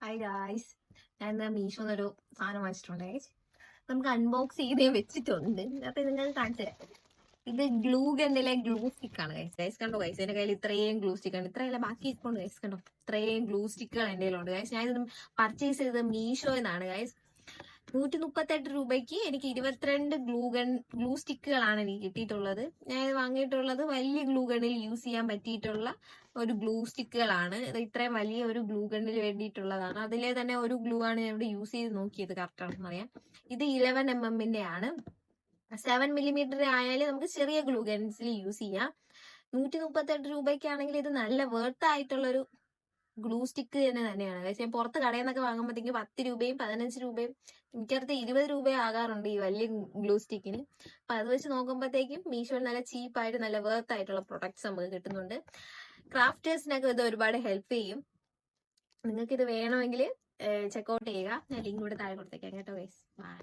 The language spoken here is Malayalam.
ഹായ് ഗായ്സ്, ഞാൻ ഇന്ന് മീഷോന്നൊരു സാധനം വാങ്ങിച്ചിട്ടുണ്ട് ഗൈസ്. നമുക്ക് അൺബോക്സ് ചെയ്തേ വെച്ചിട്ടുണ്ട്. അപ്പൊ നിങ്ങൾക്ക് കാണിച്ചു തരാം. ഇത് ഗ്ലൂ ഗണ്ണിലെ ഗ്ലൂ സ്റ്റിക്ക് ആണ് ഗൈസ്. ഗൈസ് കണ്ടോ ഗൈസ്, എന്റെ കയ്യിൽ ഇത്രയും ഗ്ലൂ സ്റ്റിക്ക് ആണ്. ഇത്രയല്ല ബാക്കി ഇരിപ്പുണ്ട് ഗൈസ്. കണ്ടോ, ഇത്രയും ഗ്ലൂ സ്റ്റിക്കുകൾ എന്റെ കയ്യിലുണ്ട് ഗൈസ്. ഞാൻ ഇത് പർച്ചേസ് ചെയ്തത് മീഷോന്നാണ് ഗൈസ്. 138 രൂപയ്ക്ക് എനിക്ക് 22 ഗ്ലൂ സ്റ്റിക്കുകളാണ് എനിക്ക് കിട്ടിയിട്ടുള്ളത്. ഞാൻ ഇത് വാങ്ങിയിട്ടുള്ളത് വലിയ ഗ്ലൂ ഗണ്ണിൽ യൂസ് ചെയ്യാൻ പറ്റിയിട്ടുള്ള ഒരു ഗ്ലൂ സ്റ്റിക്കുകളാണ്. ഇത് ഇത്രയും വലിയ ഒരു ഗ്ലൂ ഗണ്ണിന് വേണ്ടിയിട്ടുള്ളതാണ്. അതിലെ തന്നെ ഒരു ഗ്ലൂ ആണ് ഞാൻ ഇവിടെ യൂസ് ചെയ്ത് നോക്കിയത് കറക്റ്റ് ആണെന്ന് അറിയാം. ഇത് 11mm ആണ്. 7mm ആയാലും നമുക്ക് ചെറിയ ഗ്ലൂ ഗൺസിൽ യൂസ് ചെയ്യാം. 138 രൂപയ്ക്കാണെങ്കിൽ ഇത് നല്ല വേർത്ത് ആയിട്ടുള്ളൊരു ഗ്ലൂ സ്റ്റിക്ക് തന്നെയാണ്. പക്ഷെ ഞാൻ പുറത്ത് കടയിൽ നിന്നൊക്കെ വാങ്ങുമ്പോഴത്തേക്ക് 10 രൂപയും 15 രൂപയും മിക്കടുത്ത് 20 രൂപയും ആകാറുണ്ട് ഈ വലിയ ഗ്ലൂ സ്റ്റിക്കിന്. അപ്പൊ അത് വെച്ച് നോക്കുമ്പോഴത്തേക്കും മീഷോയിൽ നല്ല ചീപ്പായിട്ട് നല്ല വേർത്ത് ആയിട്ടുള്ള പ്രൊഡക്ട്സ് നമുക്ക് കിട്ടുന്നുണ്ട്. ക്രാഫ്റ്റേഴ്സിനൊക്കെ ഇത് ഒരുപാട് ഹെൽപ്പ് ചെയ്യും. നിങ്ങൾക്ക് ഇത് വേണമെങ്കിൽ ചെക്കൗട്ട് ചെയ്യുക. ഞാൻ ലിങ്ക് ഇവിടെ താഴെ കൊടുത്തേക്കാം കേട്ടോ ഗൈസ്. ബൈ.